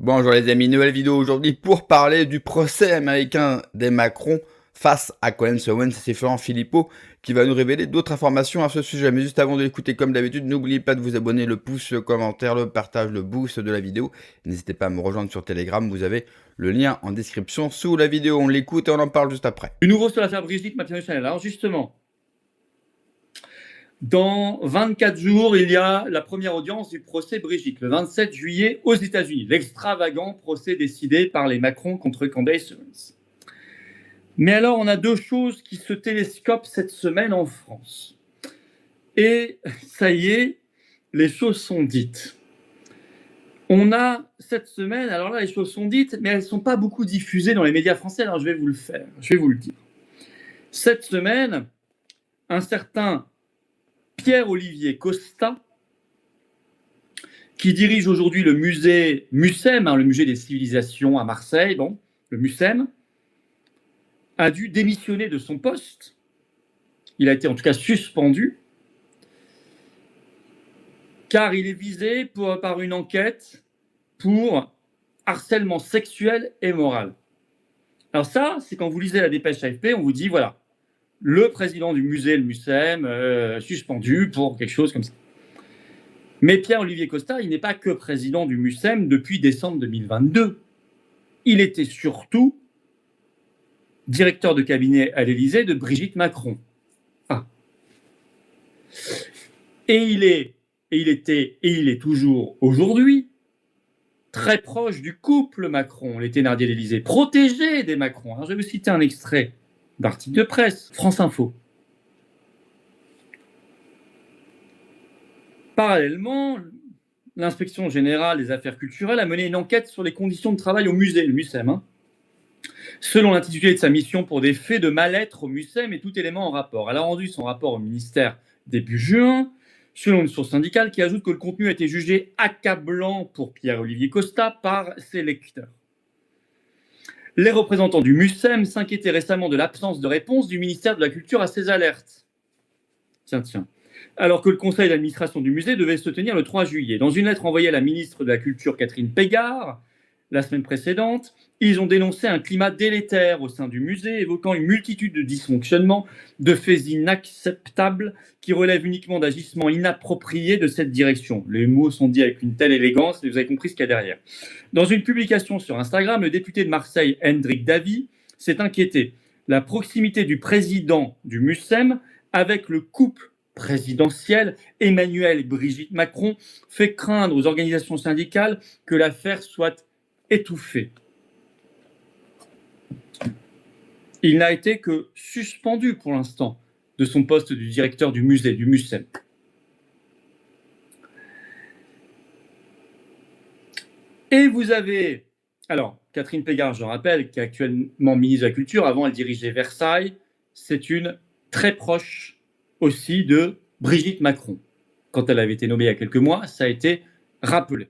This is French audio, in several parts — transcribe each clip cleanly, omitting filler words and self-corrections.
Bonjour les amis, nouvelle vidéo aujourd'hui pour parler du procès américain des Macron face à Collins Owens. C'est Florent Philippot qui va nous révéler d'autres informations à ce sujet. Mais juste avant de l'écouter, comme d'habitude, n'oubliez pas de vous abonner, le pouce, le commentaire, le partage, le boost de la vidéo. N'hésitez pas à me rejoindre sur Telegram, vous avez le lien en description sous la vidéo. On l'écoute et on en parle juste après. Du nouveau sur l'affaire Brigitte Macron-Chanel. Alors justement, dans 24 jours, il y a la première audience du procès Brigitte, le 27 juillet aux États-Unis. L'extravagant procès décidé par les Macron contre Candace Owens. Mais alors, on a deux choses qui se télescopent cette semaine en France. Et ça y est, les choses sont dites. On a cette semaine, alors là, les choses sont dites, mais elles ne sont pas beaucoup diffusées dans les médias français, alors je vais vous le dire. Cette semaine, un certain Pierre-Olivier Costa, qui dirige aujourd'hui le musée MUCEM, le musée des civilisations à Marseille, le MUCEM, a dû démissionner de son poste. Il a été en tout cas suspendu, car il est visé par une enquête pour harcèlement sexuel et moral. Alors ça, c'est quand vous lisez la dépêche AFP, on vous dit, voilà, le président du musée, le MUCEM, suspendu pour quelque chose comme ça. Mais Pierre-Olivier Costa, il n'est pas que président du MUCEM depuis décembre 2022. Il était surtout directeur de cabinet à l'Élysée de Brigitte Macron. Et il était, et il est toujours aujourd'hui très proche du couple Macron, les Thénardier de l'Élysée, protégé des Macron. Alors, je vais vous citer un extrait d'article de presse, France Info. Parallèlement, l'inspection générale des affaires culturelles a mené une enquête sur les conditions de travail au musée, le MUCEM. Selon l'intitulé de sa mission pour des faits de mal-être au MUCEM et tout élément en rapport. Elle a rendu son rapport au ministère début juin, selon une source syndicale qui ajoute que le contenu a été jugé accablant pour Pierre-Olivier Costa par ses lecteurs. Les représentants du MUCEM s'inquiétaient récemment de l'absence de réponse du ministère de la Culture à ces alertes. Tiens. Alors que le conseil d'administration du musée devait se tenir le 3 juillet. Dans une lettre envoyée à la ministre de la Culture, Catherine Pégard, la semaine précédente, ils ont dénoncé un climat délétère au sein du musée, évoquant une multitude de dysfonctionnements, de faits inacceptables qui relèvent uniquement d'agissements inappropriés de cette direction. Les mots sont dits avec une telle élégance, et vous avez compris ce qu'il y a derrière. Dans une publication sur Instagram, le député de Marseille, Hendrik Davy, s'est inquiété. La proximité du président du MUCEM avec le couple présidentiel, Emmanuel et Brigitte Macron, fait craindre aux organisations syndicales que l'affaire soit étouffé. Il n'a été que suspendu pour l'instant de son poste de directeur du musée, du MUCEM. Et vous avez, alors, Catherine Pégard, je rappelle, qui est actuellement ministre de la Culture, avant elle dirigeait Versailles, c'est une très proche aussi de Brigitte Macron. Quand elle avait été nommée il y a quelques mois, ça a été rappelé.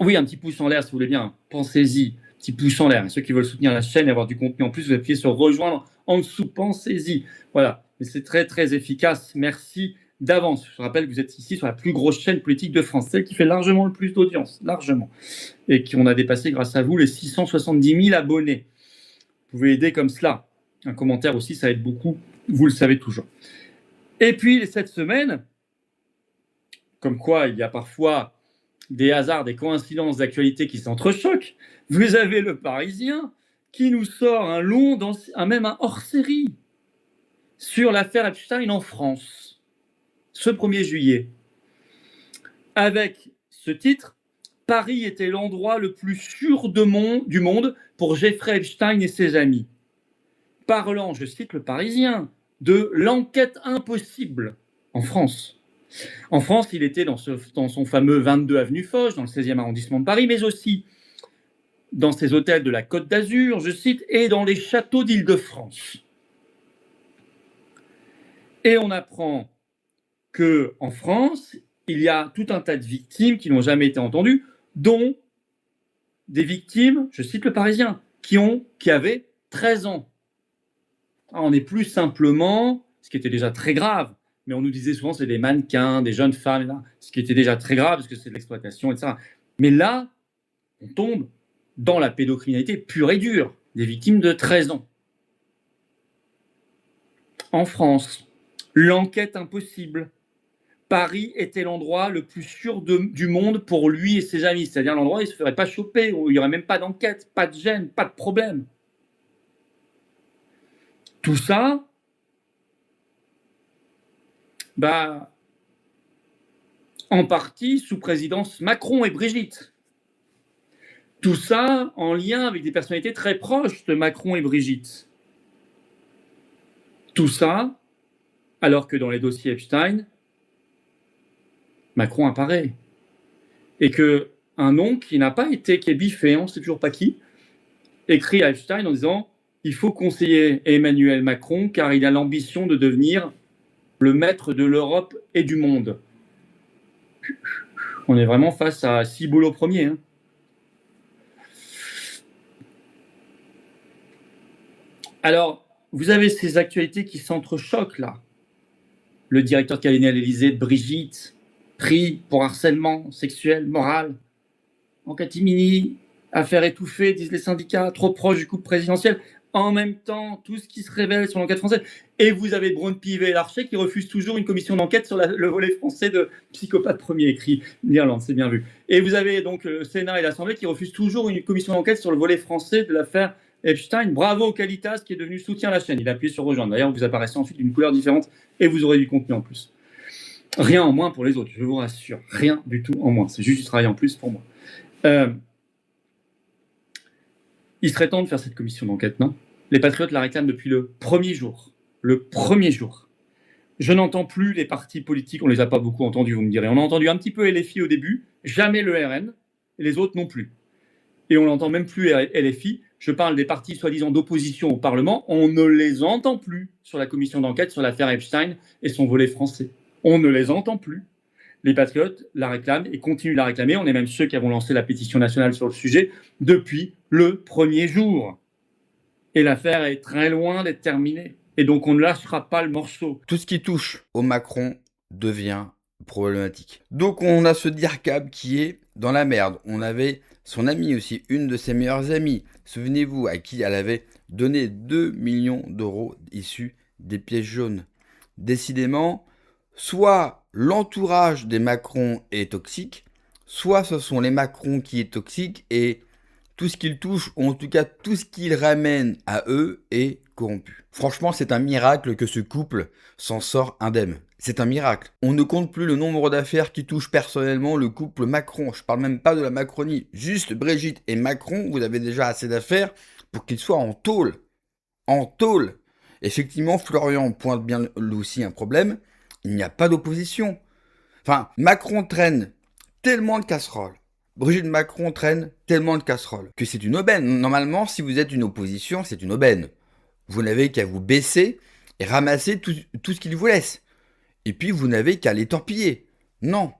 Oui, un petit pouce en l'air, si vous voulez bien. Pensez-y. Petit pouce en l'air. Et ceux qui veulent soutenir la chaîne et avoir du contenu en plus, vous appuyez sur rejoindre en dessous. Pensez-y. Voilà. Mais c'est très, très efficace. Merci d'avance. Je rappelle que vous êtes ici sur la plus grosse chaîne politique de France, celle qui fait largement le plus d'audience. Largement. Et qu'on a dépassé, grâce à vous, les 670 000 abonnés. Vous pouvez aider comme cela. Un commentaire aussi, ça aide beaucoup. Vous le savez toujours. Et puis, cette semaine, comme quoi il y a parfois des hasards, des coïncidences d'actualité qui s'entrechoquent, vous avez le Parisien qui nous sort même un hors-série sur l'affaire Epstein en France, ce 1er juillet, avec ce titre « Paris était l'endroit le plus sûr du monde pour Jeffrey Epstein et ses amis », parlant, je cite le Parisien, de l'enquête impossible en France. En France, il était dans son fameux 22 avenue Foch, dans le 16e arrondissement de Paris, mais aussi dans ses hôtels de la Côte d'Azur, je cite, et dans les châteaux d'Île-de-France. Et on apprend qu'en France, il y a tout un tas de victimes qui n'ont jamais été entendues, dont des victimes, je cite le Parisien, qui avaient 13 ans. Alors, on n'est plus simplement, ce qui était déjà très grave, mais on nous disait souvent c'est des mannequins, des jeunes femmes, ce qui était déjà très grave parce que c'est de l'exploitation, etc. Mais là, on tombe dans la pédocriminalité pure et dure, des victimes de 13 ans. En France, l'enquête impossible. Paris était l'endroit le plus sûr du monde pour lui et ses amis. C'est-à-dire l'endroit où il ne se ferait pas choper, où il n'y aurait même pas d'enquête, pas de gêne, pas de problème. Tout ça, en partie sous présidence Macron et Brigitte. Tout ça en lien avec des personnalités très proches de Macron et Brigitte. Tout ça alors que dans les dossiers Epstein, Macron apparaît. Et qu'un nom qui est biffé, on ne sait toujours pas qui, écrit à Epstein en disant « Il faut conseiller Emmanuel Macron car il a l'ambition de devenir le maître de l'Europe et du monde. » On est vraiment face à Ciboulot Ier. Hein. Alors, vous avez ces actualités qui s'entrechoquent là. Le directeur de cabinet à l'Élysée de Brigitte, pris pour harcèlement sexuel, moral. En catimini, affaire étouffée, disent les syndicats, trop proche du couple présidentiel. En même temps, tout ce qui se révèle sur l'enquête française. Et vous avez Braun-Pivet et Larcher qui refusent toujours une commission d'enquête sur le volet français de Psychopathe premier, écrit l'Irlande, c'est bien vu. Et vous avez donc le Sénat et l'Assemblée qui refusent toujours une commission d'enquête sur le volet français de l'affaire Epstein. Bravo Calitas qui est devenu soutien à la chaîne. Il a appuyé sur rejoindre. D'ailleurs, vous apparaissez ensuite d'une couleur différente et vous aurez du contenu en plus. Rien en moins pour les autres, je vous rassure. Rien du tout en moins. C'est juste du travail en plus pour moi. Il serait temps de faire cette commission d'enquête, non ? Les Patriotes la réclament depuis le premier jour. Le premier jour. Je n'entends plus les partis politiques, on ne les a pas beaucoup entendus, vous me direz. On a entendu un petit peu LFI au début, jamais le RN, et les autres non plus. Et on n'entend même plus LFI. Je parle des partis soi-disant d'opposition au Parlement. On ne les entend plus sur la commission d'enquête sur l'affaire Epstein et son volet français. On ne les entend plus. Les Patriotes la réclament et continuent de la réclamer. On est même ceux qui avons lancé la pétition nationale sur le sujet depuis le premier jour. Et l'affaire est très loin d'être terminée. Et donc, on ne lâchera pas le morceau. Tout ce qui touche au Macron devient problématique. Donc, on a ce DIRCAB qui est dans la merde. On avait son amie aussi, une de ses meilleures amies. Souvenez-vous, à qui elle avait donné 2 millions d'euros issus des pièces jaunes. Décidément, soit l'entourage des Macron est toxique, soit ce sont les Macron qui est toxique et tout ce qu'ils touchent, ou en tout cas tout ce qu'ils ramènent à eux, est corrompu. Franchement, c'est un miracle que ce couple s'en sort indemne. C'est un miracle. On ne compte plus le nombre d'affaires qui touchent personnellement le couple Macron. Je parle même pas de la Macronie. Juste Brigitte et Macron, vous avez déjà assez d'affaires pour qu'ils soient en tôle. En tôle. Effectivement, Florian pointe bien lui aussi un problème. Il n'y a pas d'opposition. Enfin, Macron traîne tellement de casseroles. Brigitte Macron traîne tellement de casseroles que c'est une aubaine. Normalement, si vous êtes une opposition, c'est une aubaine. Vous n'avez qu'à vous baisser et ramasser tout ce qu'il vous laisse. Et puis, vous n'avez qu'à les torpiller. Non,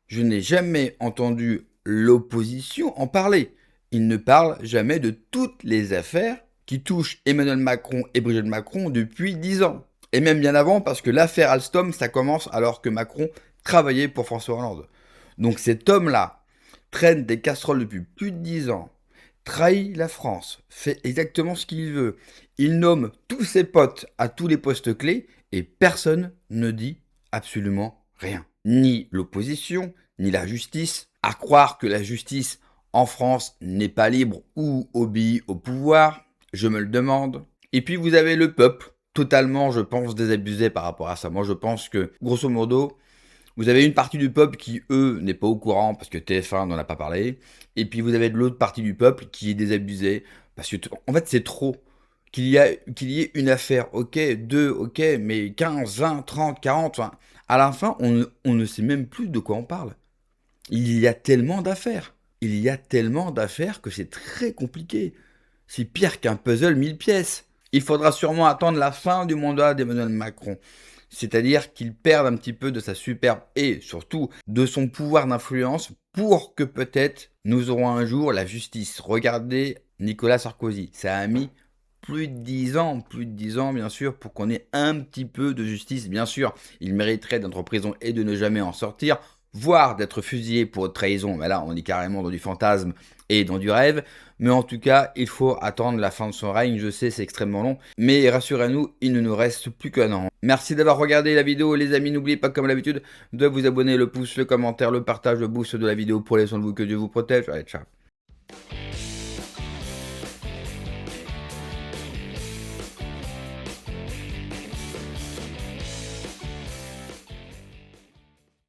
je n'ai jamais entendu l'opposition en parler. Ils ne parlent jamais de toutes les affaires qui touchent Emmanuel Macron et Brigitte Macron depuis 10 ans. Et même bien avant, parce que l'affaire Alstom, ça commence alors que Macron travaillait pour François Hollande. Donc cet homme-là traîne des casseroles depuis plus de 10 ans, trahit la France, fait exactement ce qu'il veut. Il nomme tous ses potes à tous les postes clés et personne ne dit absolument rien. Ni l'opposition, ni la justice. À croire que la justice en France n'est pas libre ou obéit au pouvoir, je me le demande. Et puis vous avez le peuple, totalement, je pense, désabusé par rapport à ça. Moi, je pense que, grosso modo, vous avez une partie du peuple qui, eux, n'est pas au courant parce que TF1 n'en a pas parlé. Et puis vous avez de l'autre partie du peuple qui est désabusé parce que, en fait, c'est trop. Qu'il y ait une affaire, ok, 2, ok, mais 15, 20, 30, 40, enfin, à la fin, on ne sait même plus de quoi on parle. Il y a tellement d'affaires. Il y a tellement d'affaires que c'est très compliqué. C'est pire qu'un puzzle 1000 pièces. Il faudra sûrement attendre la fin du mandat d'Emmanuel Macron. C'est-à-dire qu'il perde un petit peu de sa superbe et surtout de son pouvoir d'influence pour que peut-être nous aurons un jour la justice. Regardez Nicolas Sarkozy, ça a mis plus de 10 ans bien sûr, pour qu'on ait un petit peu de justice. Bien sûr, il mériterait d'être en prison et de ne jamais en sortir. voire d'être fusillé pour trahison. Mais là, on est carrément dans du fantasme et dans du rêve. Mais en tout cas, il faut attendre la fin de son règne. Je sais, c'est extrêmement long. Mais rassurez-nous, il ne nous reste plus qu'un an. Merci d'avoir regardé la vidéo, les amis. N'oubliez pas, comme d'habitude, de vous abonner, le pouce, le commentaire, le partage, le boost de la vidéo pour les soins de vous. Que Dieu vous protège. Allez, ciao.